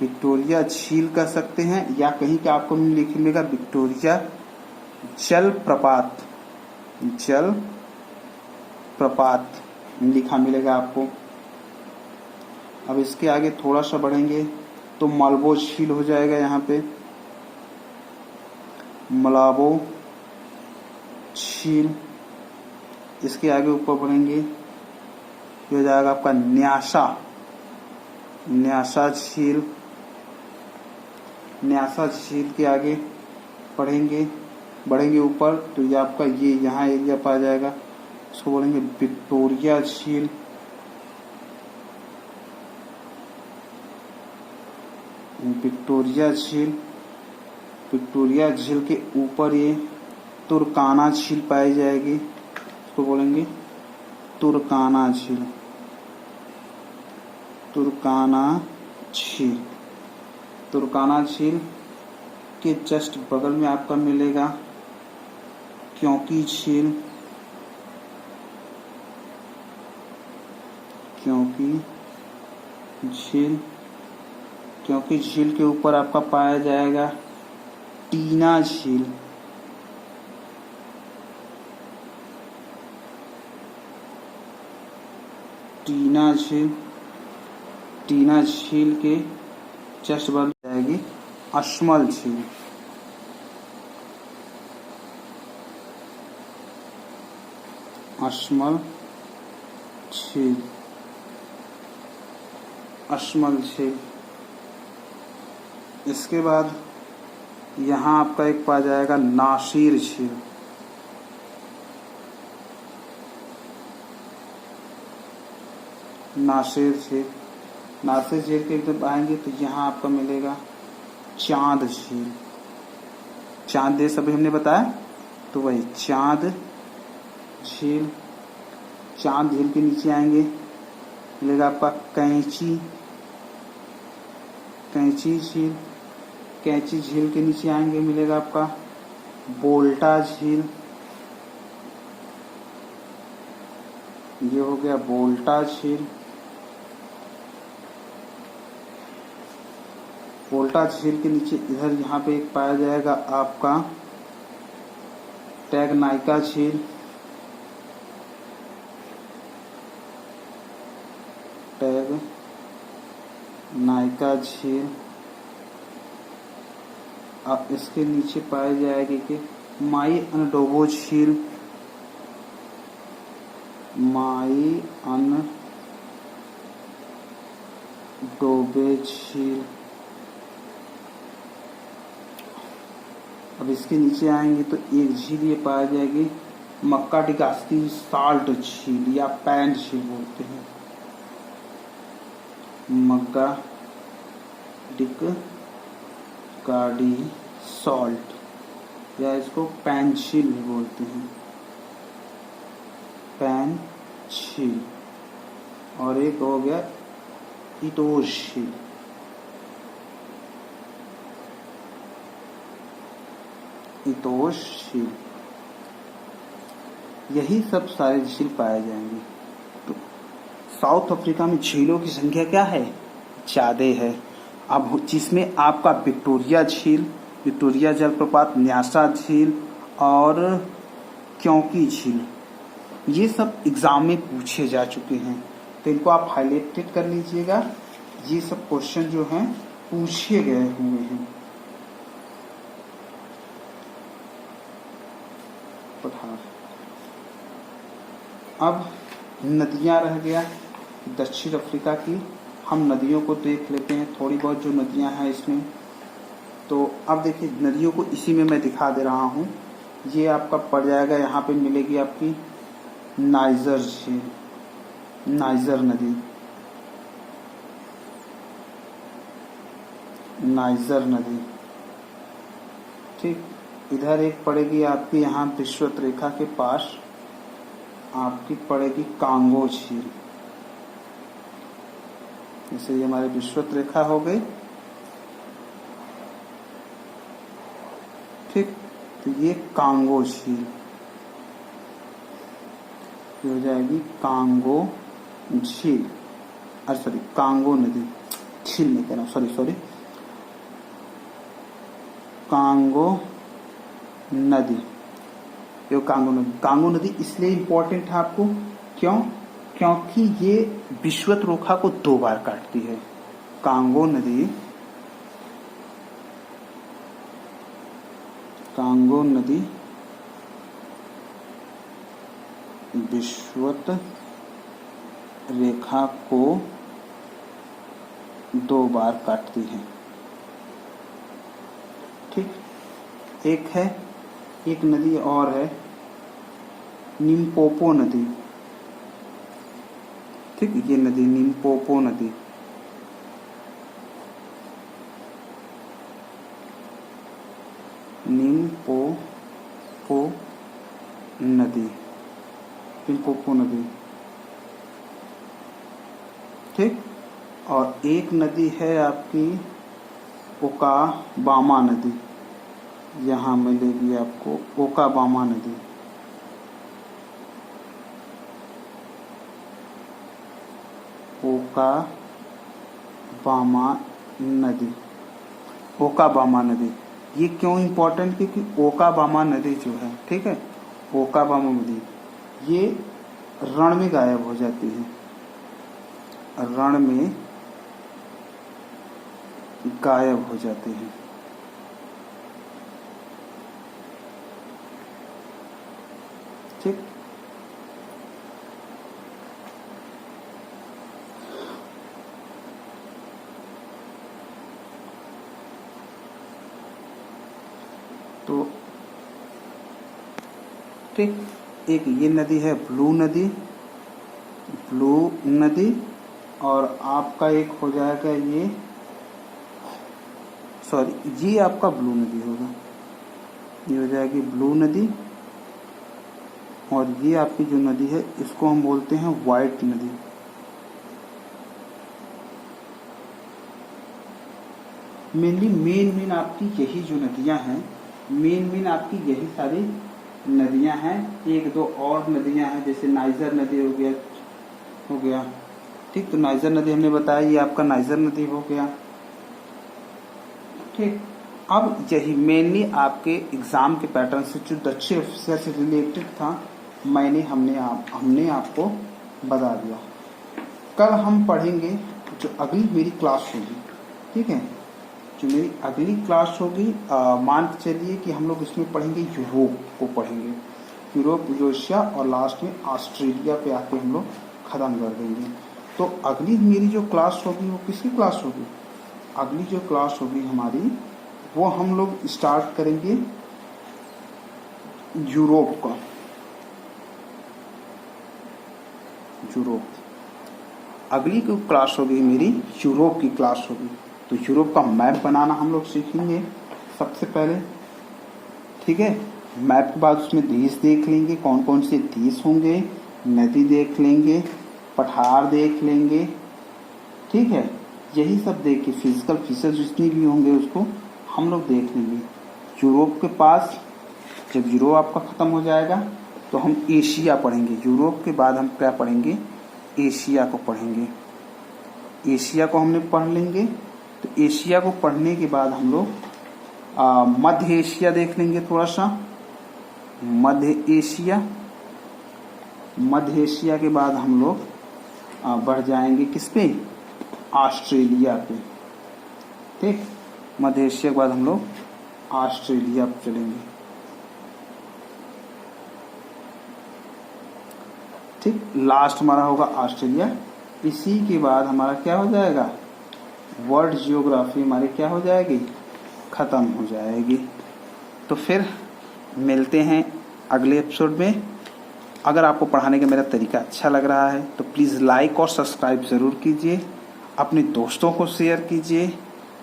विक्टोरिया झील कह सकते हैं, या कहीं का आपको लिख मिलेगा विक्टोरिया जल प्रपात, जल प्रपात लिखा मिलेगा आपको। अब इसके आगे थोड़ा सा बढ़ेंगे तो मालबो झील हो जाएगा यहाँ पे, मलाबो झील। इसके आगे ऊपर बढ़ेंगे, ये हो जाएगा आपका न्यासा, न्यासा झील। न्यासा झील के आगे बढ़ेंगे ऊपर तो ये आपका ये यहाँ एरिया पा जाएगा, इसको बोलेंगे विक्टोरिया झील। विक्टोरिया झील, विक्टोरिया झील के ऊपर ये तुर्काना झील पाई जाएगी, इसको बोलेंगे तुर्काना झील, तुर्काना झील। तुर्काना झील के जस्ट बगल में आपका मिलेगा क्योंकि झील, क्योंकि झील, क्योंकि झील के ऊपर आपका पाया जाएगा टीना झील, टीना झील। टीना झील के जस्ट बगल जाएगी अश्मल झील, अश्मल झील, अश्मल झील। इसके बाद यहाँ आपका एक पा जाएगा नासिर झील, नासिर झील। नासिर झील के एकदम आएंगे तो यहाँ आपका मिलेगा चांद झील, चांद देश अभी हमने बताया तो वही चांद झील। चांद झील के नीचे आएंगे मिलेगा आपका कैंची, कैंची झील। कैंची झील के नीचे आएंगे मिलेगा आपका बोल्टा झील, ये हो गया बोल्टा झील। बोल्टा झील के नीचे इधर यहाँ पे एक पाया जाएगा आपका टैगनाइका झील, टैगनाइका झील। अब इसके नीचे पाए जाएगी कि माई अनडोबो झील, माई अनडोबे झील। अब इसके नीचे आएंगे तो एक झील ये पाया जाएगी मक्का डिकास्ती साल्ट झील या पैंट झील बोलते हैं, मक्का डिकाडी सॉल्ट या इसको पैन झील भी बोलते हैं, पैन झील। और एक हो गया इटोश झील, इटोश झील। यही सब सारे झील पाए जाएंगे। तो साउथ अफ्रीका में झीलों की संख्या क्या है, ज्यादा है। अब जिसमें आपका विक्टोरिया झील, विक्टोरिया जलप्रपात, न्यासा झील और क्योंकि झील, ये सब एग्जाम में पूछे जा चुके हैं, तो इनको आप हाईलाइटेड कर लीजिएगा। ये सब क्वेश्चन जो हैं पूछे गए हुए हैं। अब नदियां रह गया दक्षिण अफ्रीका की, हम नदियों को देख लेते हैं, थोड़ी बहुत जो नदियां हैं इसमें। तो अब देखिए नदियों को इसी में मैं दिखा दे रहा हूँ। ये आपका पड़ जाएगा, यहाँ पे मिलेगी आपकी नाइजर झील, नाइजर नदी, नाइजर नदी। ठीक, इधर एक पड़ेगी आपकी यहाँ विश्वत रेखा के पास, आपकी पड़ेगी कांगो झील। जैसे ये हमारी विश्वत रेखा हो गई। ठीक, तो ये कांगो झील, ये हो जाएगी कांगो झील, सॉरी कांगो नदी। झील नहीं कह रहा हूँ, सॉरी, कांगो नदी। ये कांगो नदी इसलिए इंपॉर्टेंट है आपको, क्यों? क्योंकि ये विषुवत रेखा को 2 बार काटती है। कांगो नदी विषुवत रेखा को 2 बार काटती है। ठीक, एक नदी और है लिम्पोपो नदी। ठीक, ये नदी लिम्पोपो नदी, लिम्पोपो नदी। ठीक, और एक नदी है आपकी ओकाबामा नदी, यहाँ मिलेगी आपको ओकाबामा नदी। ओकाबामा नदी ये क्यों इम्पोर्टेंट? क्योंकि ओकाबामा नदी जो है, ठीक है, ओकाबामा नदी ये रण में गायब हो जाती है, रण में गायब हो जाती है। ठीक, तो ठीक, एक ये नदी है ब्लू नदी, और आपका एक हो जाएगा ये, सॉरी, ये आपका ब्लू नदी होगा, ये हो जाएगी ब्लू नदी। और ये आपकी जो नदी है इसको हम बोलते हैं व्हाइट नदी। मेन आपकी यही जो नदियां हैं, मेन आपकी यही सारी नदियां हैं। 1-2 और नदियां हैं, जैसे नाइजर नदी हो गया। ठीक, तो नाइजर नदी हमने बताया, ये आपका नाइजर नदी हो गया। ठीक, अब यही मेनली आपके एग्जाम के पैटर्न से जो दक्षिण ऑफिसर से रिलेटेड था, हमने आपको बता दिया। कल हम पढ़ेंगे जो अगली मेरी क्लास होगी, ठीक है, जो मेरी अगली क्लास होगी, मान के चलिए कि हम लोग इसमें पढ़ेंगे यूरोप को पढ़ेंगे, यूरोप, यूरेशिया और लास्ट में ऑस्ट्रेलिया पे आके हम लोग खत्म कर देंगे। तो अगली मेरी जो क्लास होगी वो किसकी क्लास होगी? अगली जो क्लास होगी हमारी, वो हम लोग स्टार्ट करेंगे यूरोप का, यूरोप। अगली जो क्लास होगी मेरी यूरोप की क्लास होगी। तो यूरोप का मैप बनाना हम लोग सीखेंगे सबसे पहले, ठीक है। मैप के बाद उसमें देश देख लेंगे, कौन कौन से देश होंगे, नदी देख लेंगे, पठार देख लेंगे, ठीक है। यही सब देख के फिजिकल फीचर्स जितनी भी होंगे उसको हम लोग देख लेंगे। यूरोप के पास जब यूरोप आपका खत्म हो जाएगा तो हम एशिया पढ़ेंगे। यूरोप के बाद हम क्या पढ़ेंगे? एशिया को पढ़ेंगे। एशिया को हमने पढ़ लेंगे। तो एशिया को पढ़ने के बाद हम लोग मध्य एशिया देख लेंगे थोड़ा सा। मध्य एशिया के बाद हम लोग बढ़ जाएंगे किस पे? ऑस्ट्रेलिया पे, ठीक। मध्य एशिया के बाद हम लोग ऑस्ट्रेलिया पे चलेंगे, ठीक। लास्ट हमारा होगा ऑस्ट्रेलिया। इसी के बाद हमारा क्या हो जाएगा? वर्ल्ड जियोग्राफी हमारी क्या हो जाएगी? खत्म हो जाएगी। तो फिर मिलते हैं अगले एपिसोड में। अगर आपको पढ़ाने का मेरा तरीका अच्छा लग रहा है तो प्लीज़ लाइक और सब्सक्राइब ज़रूर कीजिए। अपने दोस्तों को शेयर कीजिए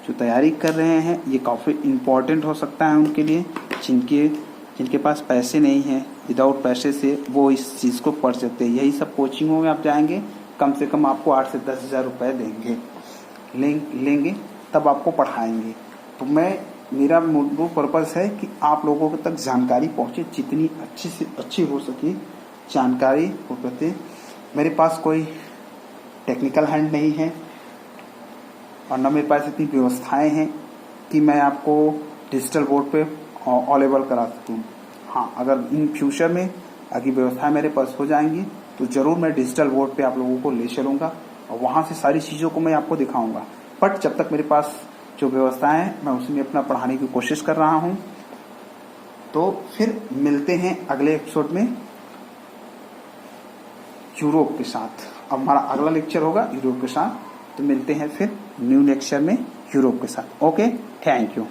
जो तैयारी कर रहे हैं। ये काफ़ी इम्पोर्टेंट हो सकता है उनके लिए जिनके पास पैसे नहीं हैं। विदाउट पैसे से वो इस चीज़ को पढ़ सकते हैं। यही सब कोचिंगों में आप जाएंगे, कम से कम आपको 8 से 10 हज़ार रुपये लेंगे तब आपको पढ़ाएंगे। तो मेरा मूल पर्पस है कि आप लोगों तक जानकारी पहुंचे, जितनी अच्छी से अच्छी हो सके जानकारी हो सके। मेरे पास कोई टेक्निकल हैंड नहीं है, और न मेरे पास इतनी व्यवस्थाएं हैं कि मैं आपको डिजिटल बोर्ड पे अवेलेबल करा सकूँ। हाँ, अगर इन फ्यूचर में अगर व्यवस्थाएं मेरे पास हो जाएंगी तो ज़रूर मैं डिजिटल बोर्ड पे आप लोगों को ले चलूँगा और वहाँ से सारी चीज़ों को मैं आपको दिखाऊँगा। बट जब तक मेरे पास जो व्यवस्थाएं हैं मैं उसी में अपना पढ़ाने की कोशिश कर रहा हूँ। तो फिर मिलते हैं अगले एपिसोड में यूरोप के साथ। अब हमारा अगला लेक्चर होगा यूरोप के साथ, तो मिलते हैं फिर न्यू लेक्चर में यूरोप के साथ। Okay, thank you.